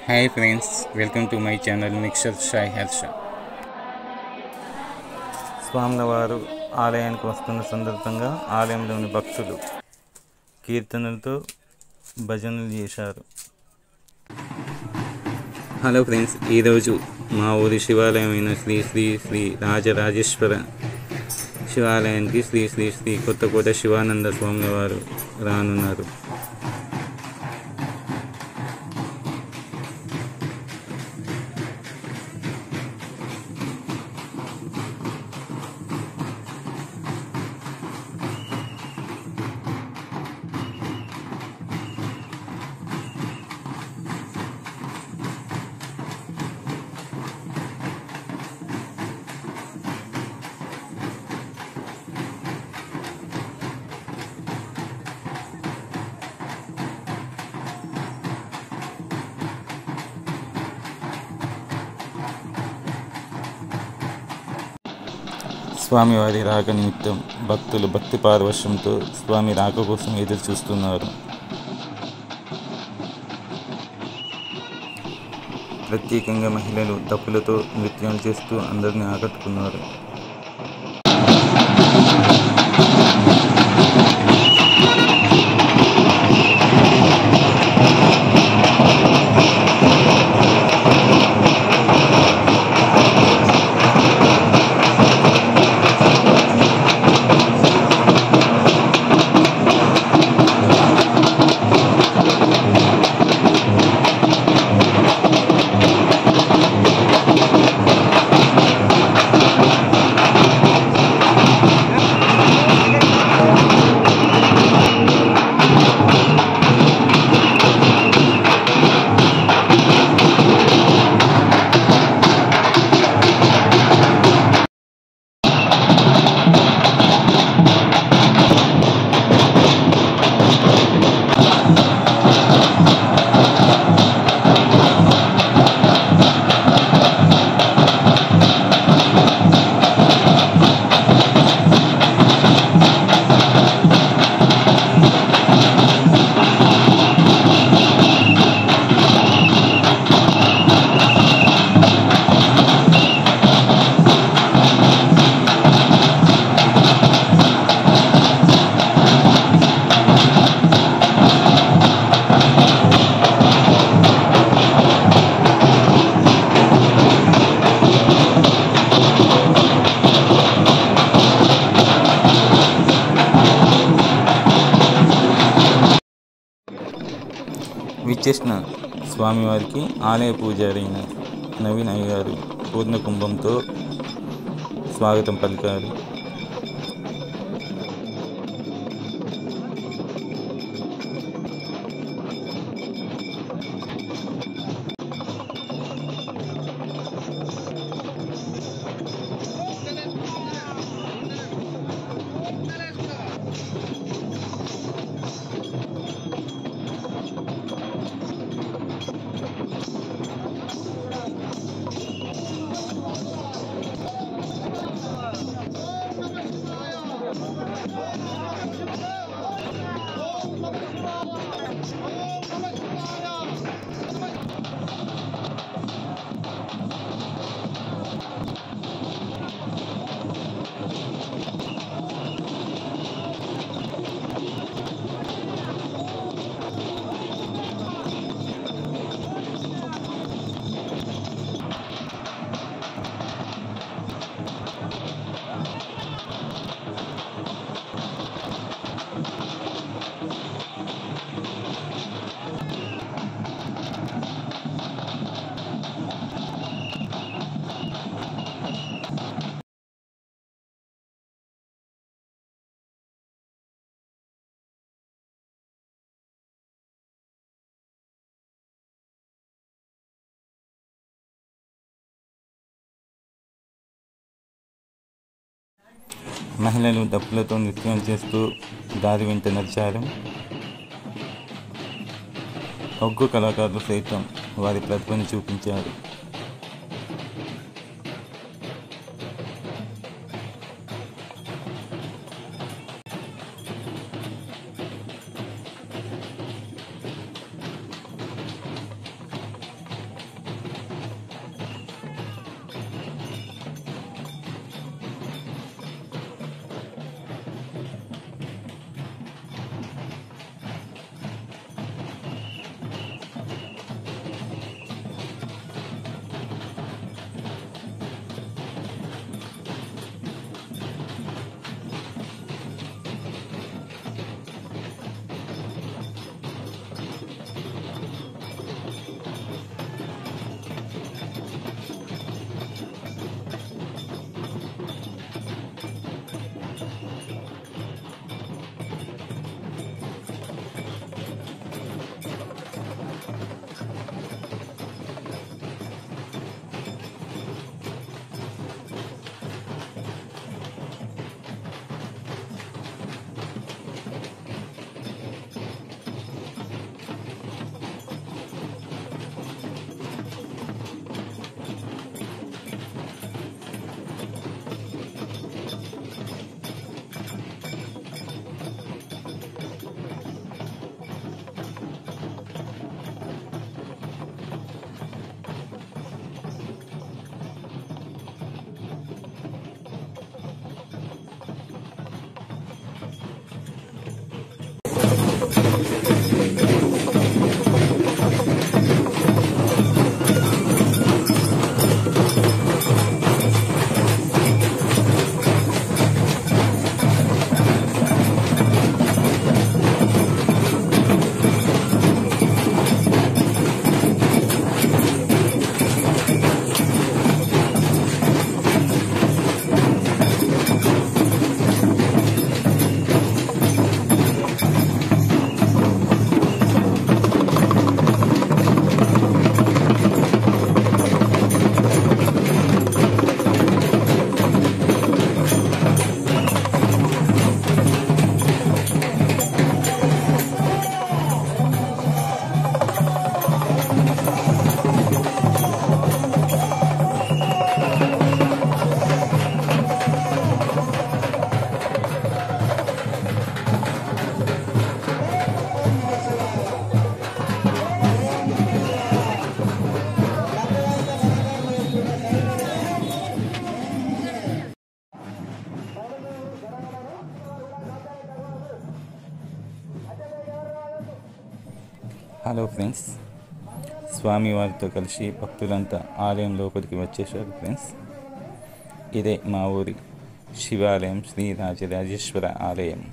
Hi friends, welcome to my channel mixer షాయ్ హర్ష. స్వామివారు ఆలయానికి వస్తున్న సందర్భంగా ఆలయంలోని భక్తులు కీర్తనలతో భజనలు చేశారు. హలో ఫ్రెండ్స్, ఈరోజు మా ఊరి శివాలయమైన శ్రీ శ్రీ శ్రీ రాజరాజేశ్వర శివాలయానికి శ్రీ శ్రీ శ్రీ కొత్తకోట శివానంద స్వామివారు రానున్నారు. స్వామివారి రాక నిమిత్తం భక్తులు భక్తి పారవశ్యంతో స్వామి రాక కోసం ఎదురు చూస్తున్నారు. ప్రత్యేకంగా మహిళలు డప్పులతో నృత్యం చేస్తూ అందరినీ ఆకట్టుకున్నారు. విచ్చేసిన స్వామివారికి ఆలయ పూజారి అయిన నవీన్ అయ్య గారు పూర్ణ కుంభంతో స్వాగతం పలికారు. మహిళలు డప్పులతో నృత్యం చేస్తూ దారి వెంట నడిచారు. ఒగ్గు కళాకారులు సైతం వారి ప్రతిభను చూపించారు. హలో ఫ్రెండ్స్, స్వామివారితో కలిసి భక్తులంతా ఆలయం లోపలికి వచ్చేసారు ఫ్రెండ్స్. ఇదే మా ఊరి శివాలయం, శ్రీ రాజరాజేశ్వర ఆలయం.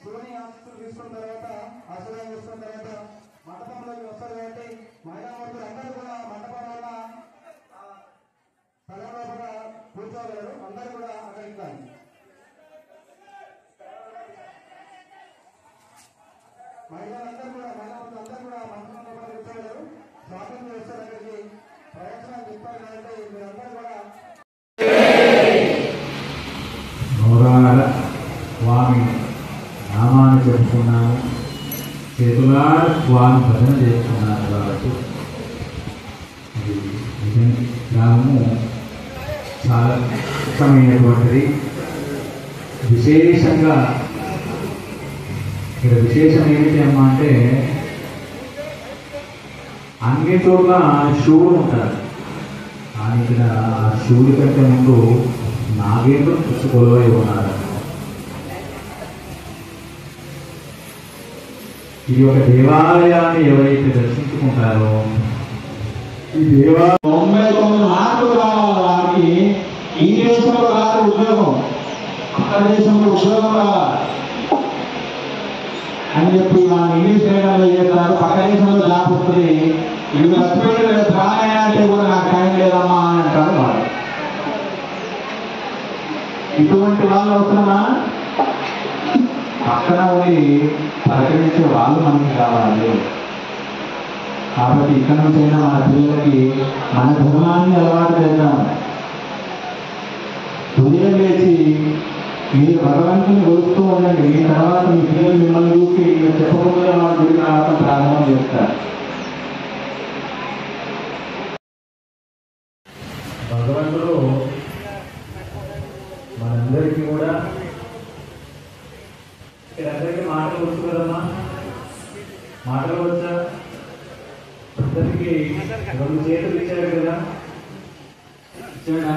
శివుని ఆశీస్సులు తీసుకున్న తర్వాత ఆశీర్వాదం తీసుకున్న తర్వాత మండపంలోకి వస్తారు కాబట్టి మహిళామూర్తులు అందరూ కూడా మండపం వల్ల స్థలంలో కూడా కూర్చోగలరు. అందరూ కూడా అక్కడికి మహిళలందరూ కూడా మహిళామూర్తులు అందరూ కూడా మండపంలో కూడా కూర్చోగలరు. స్వాతంత్రం వస్తారు అక్కడికి ప్రయత్నాలు చెప్పారు కాబట్టి మీరందరూ కూడా స్వామి నామాన్ని చెప్పుకున్నాము, చేతులార స్వామి భజన చేసుకున్నారు. కాబట్టి గ్రామము చాలా ఇష్టమైనటువంటిది. విశేషంగా ఇక్కడ విశేషం ఏమిటి అమ్మా అంటే, అన్ని చోట్ల శివుడు ఉంటారు, కానీ ఇక్కడ ఆ శివుడి కంటే ముందు నాగేంద్రుడు పుచ్చుకొలువై ఉన్నారు. ఈ యొక్క దేవాలయాన్ని ఎవరైతే దర్శించుకుంటారో, ఈ 99 మార్కులు రావాలి వారికి. ఈ దేశంలో రాదు ఉద్యోగం, అక్కడ దేశంలో ఉద్యోగం రావాలి అని చెప్పి వాళ్ళు ఇంగ్లీష్ మీడియంలో చేస్తారు. పక్క దేశంలో జాబ్ వస్తుంది. ఇది చచ్చిపోయి ప్రాణాయన అంటే కూడా నాకు టైం లేదమ్మా అని అంటారు వాళ్ళు. ఇటువంటి వాళ్ళు అవసరమా? పక్కన ఉండి పలకరించే వాళ్ళు మనకి కావాలి. కాబట్టి ఇక్కడ నుంచైనా మన పిల్లలకి మన ధర్మాన్ని అలవాటు చేద్దాం. ఉదయం లేచి మీరు భగవంతుని కొలుస్తూ ఉండండి. తర్వాత మీ పిల్లలు మిమ్మల్ని చూసి చెప్పకుండా వాళ్ళ గురించి రావడం ప్రారంభం చేస్తారు. భగవంతుడు మనందరికీ కూడా అందరికీ మాటలు వచ్చు కదమ్మా, మాటలు వచ్చా? అందరికీ 2 చేతులు ఇచ్చారు కదా, ఇచ్చాడా?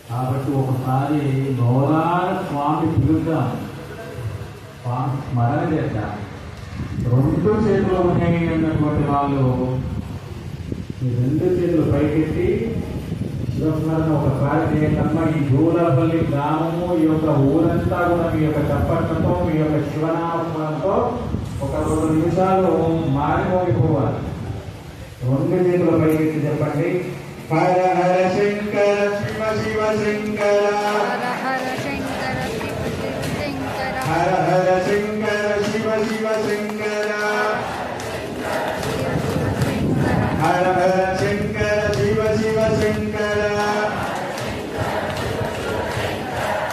కాబట్టి ఒకసారి నోరాల స్వామి పిలుద్దాం, స్వామి స్మరణ చేద్దాం. 2 చేతులు ఉన్నాయి అన్నటువంటి వాళ్ళు ఈ 2 చేతులు పైకెత్తి శివస్మరణ ఒకసారి చేయటమ్మా. ఈ జూలపల్లి గ్రామము, ఈ యొక్క ఊరంతా కూడా మీ యొక్క చప్పట్లతో, మీ యొక్క శివనామస్మరణతో ఒక 2 నిమిషాలు మారిమోగిపోవాలి. 2 చేతుల పైకెత్తి చెప్పండి. హర హర శంకర శివ శివ శంకర, హర హర శంకర శివ శివ శంకర, హర హర శంకర శివ శివ శంకర,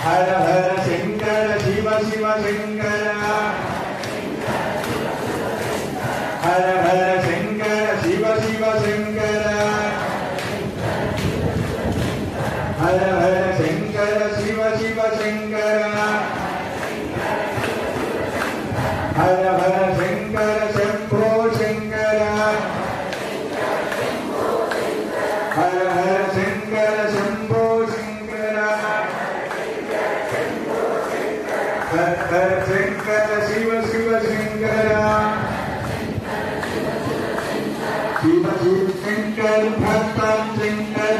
హర హర శంకర శివ శివ శంకర, హర హర శంకర శివ శివ శంకర, హర హర శంకర శివ శివ శంకర, హర హర శంకర శంభో శంకర, హర హర శంకర శంభో శంకర, హర హర శంకర శివ శివ శంకర, శివ శివ శంకర భక్తం శంకర,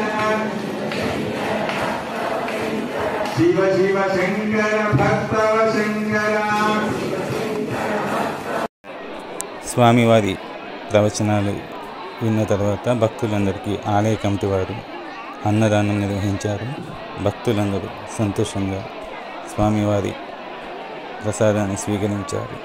శివ శివ శంకర భక్తవ శంకర. స్వామివారి ప్రవచనాలు విన్న తర్వాత భక్తులందరికీ ఆలయ కమిటీ వారు అన్నదానం నిర్వహించారు. భక్తులందరూ సంతోషంగా స్వామివారి ప్రసాదాన్ని స్వీకరించారు.